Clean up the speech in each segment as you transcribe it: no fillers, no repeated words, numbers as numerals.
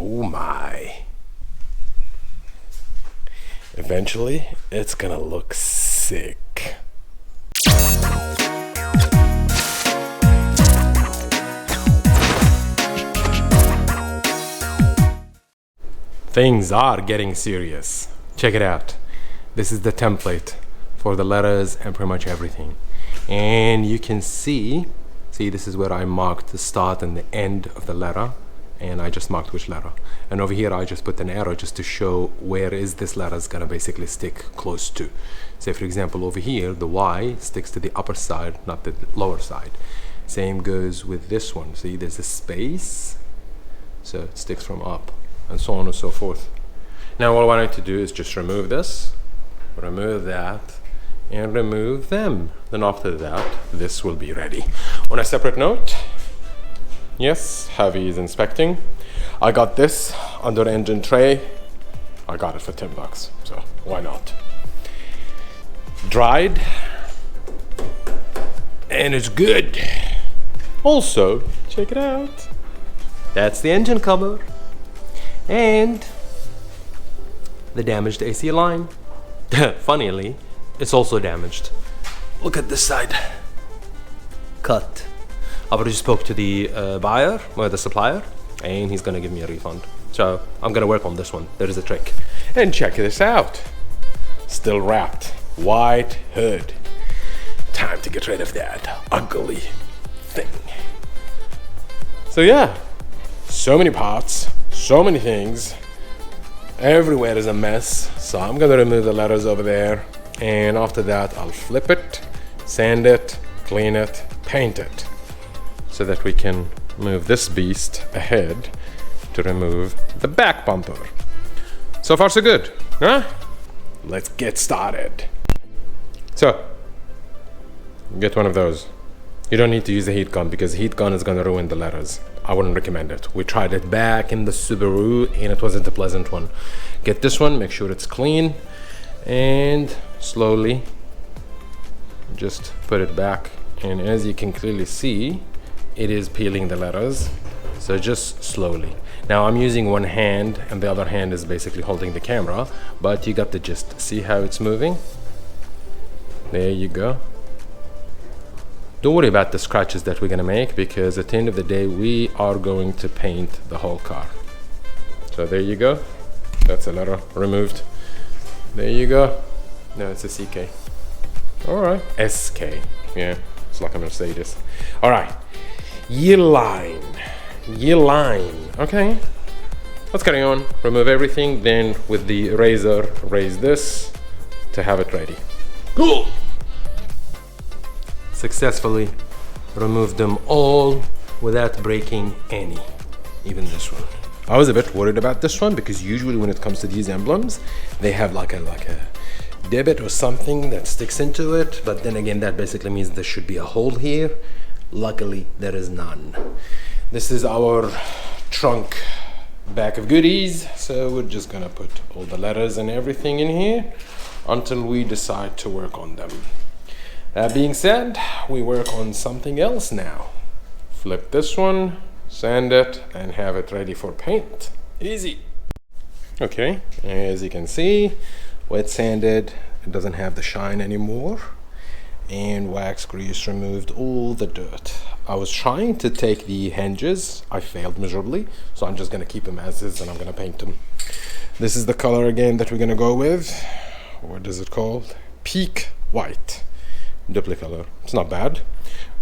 Oh my. Eventually, it's gonna look sick. Things are getting serious. Check it out. This is the template for the letters and pretty much everything. And you can see this is where I marked the start and the end of the letter, and I just marked which letter. And over here I just put an arrow just to show where is this letter is gonna basically stick close to. Say for example over here the Y sticks to the upper side, not the lower side. Same goes with this one. See, there's a space, so it sticks from up, and so on and so forth. Now all I want to do is just remove this, remove that, and remove them. Then after that, this will be ready. On a separate note, yes, Javi is inspecting. I got this under engine tray. I got it for $10, so why not? Dried, and it's good. Also, check it out. That's the engine cover. And the damaged AC line. Funnily, it's also damaged. Look at this side. Cut. I already spoke to the buyer, or the supplier, and he's gonna give me a refund. So I'm gonna work on this one. There is a trick. And check this out. Still wrapped. White hood. Time to get rid of that ugly thing. So yeah, so many parts, so many things. Everywhere is a mess. So I'm gonna remove the letters over there, and after that I'll flip it, sand it, clean it, paint it, so that we can move this beast ahead to remove the back bumper. So far so good, huh? Let's get started. So, get one of those. You don't need to use a heat gun because the heat gun is gonna ruin the letters. I wouldn't recommend it. We tried it back in the Subaru and it wasn't a pleasant one. Get this one, make sure it's clean, and slowly just put it back. And as you can clearly see, it is peeling the letters. So just slowly. Now I'm using one hand and the other hand is basically holding the camera, but you got the gist. See how it's moving? There you go. Don't worry about the scratches that we're gonna make, because at the end of the day we are going to paint the whole car. So there you go. That's a letter removed. There you go. No, it's a CK. Alright, SK. Yeah, it's like a Mercedes. Alright, year line. Okay, let's carry on. Remove everything, then with the razor raise this to have it ready. Cool. Successfully removed them all without breaking any, even this one. I was a bit worried about this one because usually when it comes to these emblems, they have like a divot or something that sticks into it, but then again that basically means there should be a hole here. Luckily there is none. This is our trunk bag of goodies, so we're just gonna put all the letters and everything in here until we decide to work on them. That being said, we work on something else now. Flip this one, sand it, and have it ready for paint. Easy. Okay, as you can see, wet sanded, it doesn't have the shine anymore, and wax grease removed all the dirt. I was trying to take the hinges, I failed miserably, so I'm just gonna keep them as is and I'm gonna paint them. This is the color again that we're gonna go with. What is it called? Peak white. Duplicate color. It's not bad.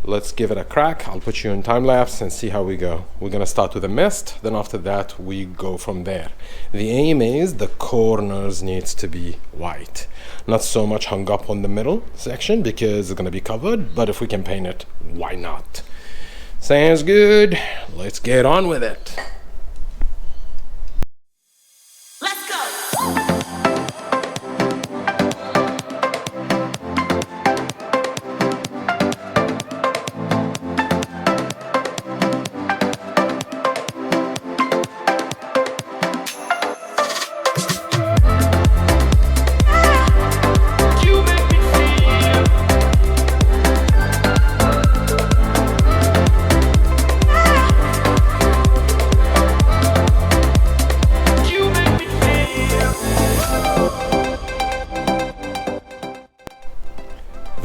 Let's give it a crack. I'll put you in time lapse and see how we go. We're gonna start with a mist, then after that we go from there. The aim is the corners needs to be white, not so much hung up on the middle section because it's gonna be covered, but if we can paint it, why not? Sounds good. Let's get on with it.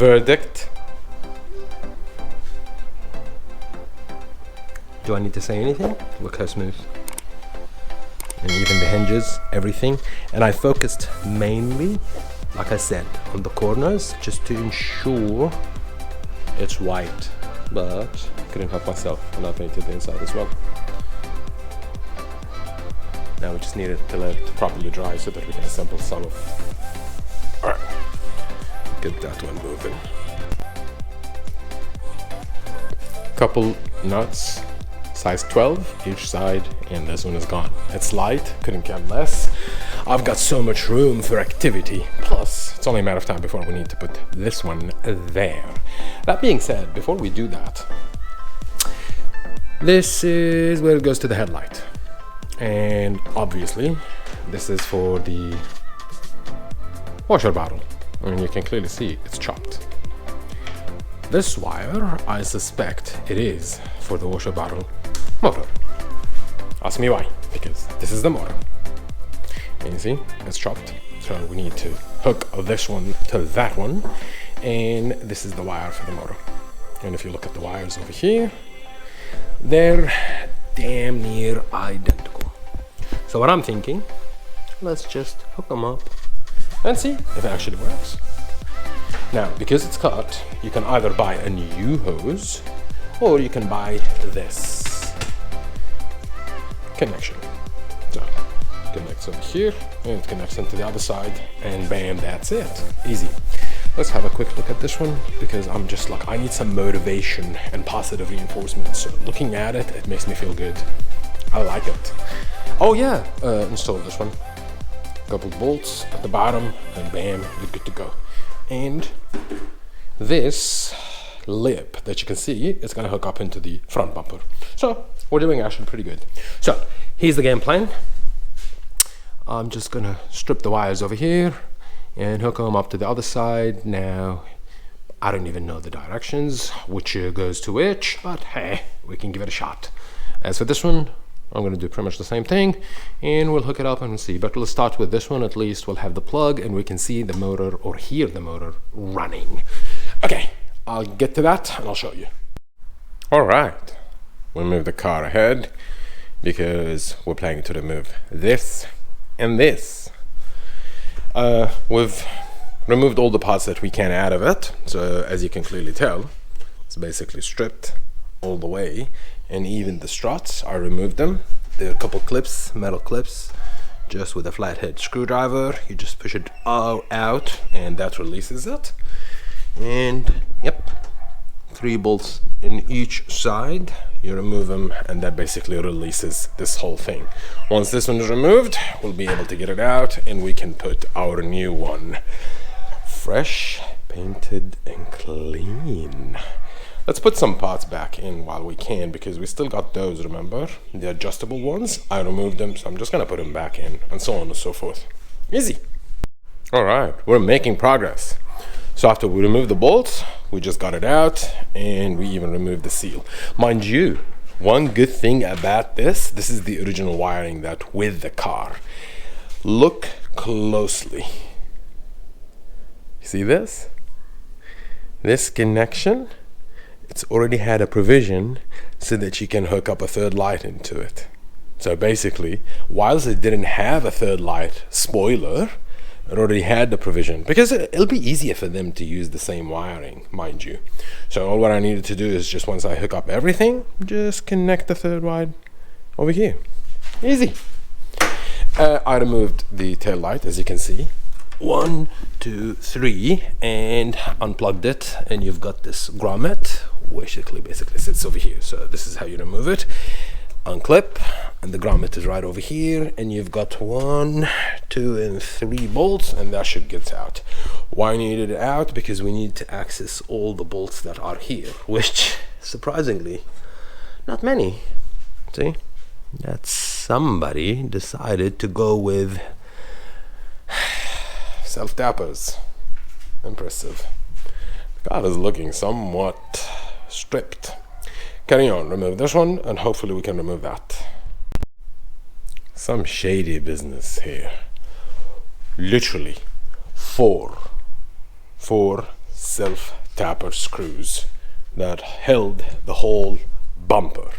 verdict. Do I need to say anything? Look how smooth. And even the hinges, everything. And I focused mainly, like I said, on the corners just to ensure it's white. But couldn't help myself and I painted the inside as well. Now we just need it to let it properly dry so that we can assemble some of. Alright, get that one moving. Couple nuts, size 12 each side, and this one is gone. It's light, couldn't care less. I've got so much room for activity. Plus, it's only a matter of time before we need to put this one there. That being said, before we do that, this is where it goes to the headlight. And obviously, this is for the washer bottle. I mean, you can clearly see it's chopped. This wire, I suspect it is for the washer bottle motor. Ask me why, because this is the motor. And you see, it's chopped. So we need to hook this one to that one. And this is the wire for the motor. And if you look at the wires over here, they're damn near identical. So what I'm thinking, let's just hook them up and see if it actually works. Now, because it's cut, you can either buy a new hose or you can buy this connection. So, connects over here and it connects into the other side and bam, that's it. Easy. Let's have a quick look at this one because I'm just like, I need some motivation and positive reinforcement. So looking at it, it makes me feel good. I like it. Oh yeah, install this one. Couple bolts at the bottom and bam, you're good to go. And this lip that you can see is going to hook up into the front bumper. So we're doing actually pretty good. So here's the game plan. I'm just going to strip the wires over here and hook them up to the other side. Now I don't even know the directions, which goes to which, but hey, we can give it a shot. As for this one, I'm going to do pretty much the same thing and we'll hook it up and see. But let's start with this one. At least we'll have the plug and we can see the motor or hear the motor running. Okay, I'll get to that and I'll show you. All right, we'll move the car ahead because we're planning to remove this and this. We've removed all the parts that we can out of it. So as you can clearly tell, it's basically stripped all the way. And even the struts, I removed them. There are a couple clips, metal clips, just with a flathead screwdriver. You just push it all out and that releases it. And yep, 3 bolts in each side. You remove them and that basically releases this whole thing. Once this one is removed, we'll be able to get it out and we can put our new one. Fresh, painted and clean. Let's put some parts back in while we can because we still got those, remember? The adjustable ones. I removed them, so I'm just gonna put them back in and so on and so forth. Easy. All right, we're making progress. So after we removed the bolts, we just got it out and we even removed the seal. Mind you, one good thing about this is the original wiring that with the car. Look closely. See this? This connection? It's already had a provision so that you can hook up a third light into it. So basically, whilst it didn't have a third light spoiler, it already had the provision because it'll be easier for them to use the same wiring, mind you. So all what I needed to do is just once I hook up everything, just connect the third wire over here. Easy. I removed the tail light, as you can see. 1, 2, 3, and unplugged it, and you've got this grommet, which basically sits over here. So this is how you remove it. Unclip, and the grommet is right over here, and you've got 1, 2, and 3 bolts, and that should get out. Why needed it out? Because we need to access all the bolts that are here, which surprisingly, not many. See, that somebody decided to go with self-tappers. Impressive. The car is looking somewhat stripped. Carry on, remove this one and hopefully we can remove that. Some shady business here. Literally 4 self-tapper screws that held the whole bumper.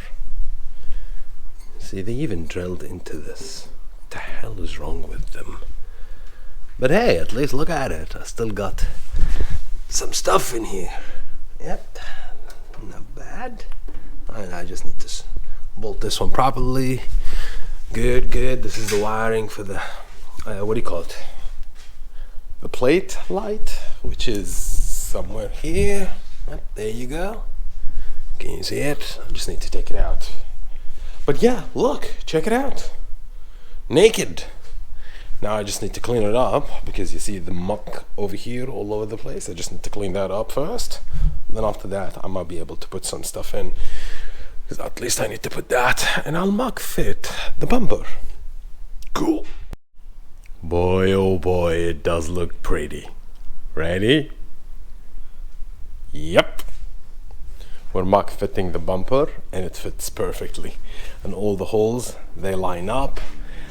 See, they even drilled into this. What the hell is wrong with them? But hey, at least look at it. I still got some stuff in here. Yep, not bad. I just need to bolt this one properly. Good. This is the wiring for the, what do you call it? The plate light, which is somewhere here. Yep, there you go. Can you see it? I just need to take it out. But yeah, look, check it out. Naked. Now I just need to clean it up because you see the muck over here all over the place. I just need to clean that up first. Then after that, I might be able to put some stuff in. Because at least I need to put that, and I'll muck fit the bumper. Cool. Boy, oh boy, it does look pretty. Ready? Yep. We're muck fitting the bumper, and it fits perfectly. And all the holes, they line up.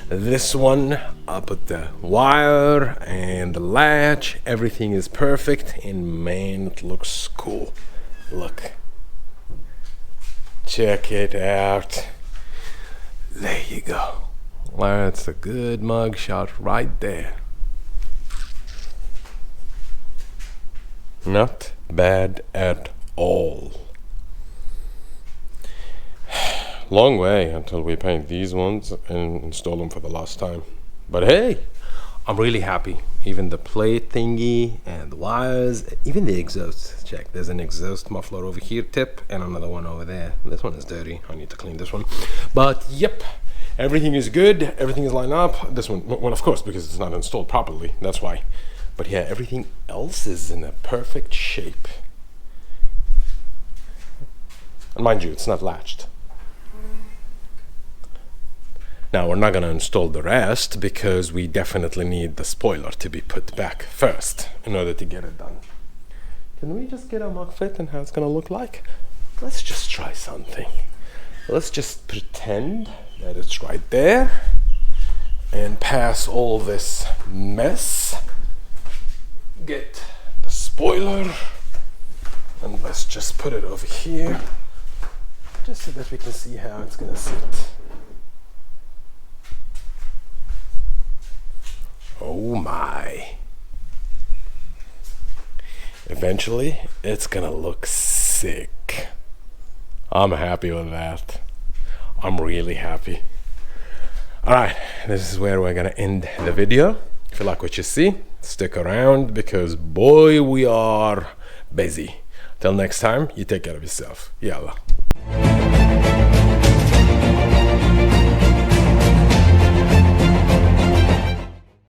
This one, I put the wire and the latch. Everything is perfect, and man, it looks cool. Look. Check it out. There you go. That's a good mug shot right there. Not bad at all. Long way until we paint these ones and install them for the last time. But hey, I'm really happy. Even the plate thingy and the wires, even the exhaust. Check, there's an exhaust muffler over here tip and another one over there. This one is dirty. I need to clean this one. But yep, everything is good. Everything is lined up. This one, well, of course, because it's not installed properly. That's why. But yeah, everything else is in a perfect shape. And mind you, it's not latched. Now we're not going to install the rest because we definitely need the spoiler to be put back first in order to get it done. Can we just get a mock fit and how it's going to look like? Let's just try something. Let's just pretend that it's right there and pass all this mess. Get the spoiler and let's just put it over here just so that we can see how it's going to sit. Oh my. Eventually, it's gonna look sick. I'm happy with that. I'm really happy. Alright, this is where we're gonna end the video. If you like what you see, stick around because boy, we are busy. Till next time, you take care of yourself. Yalla.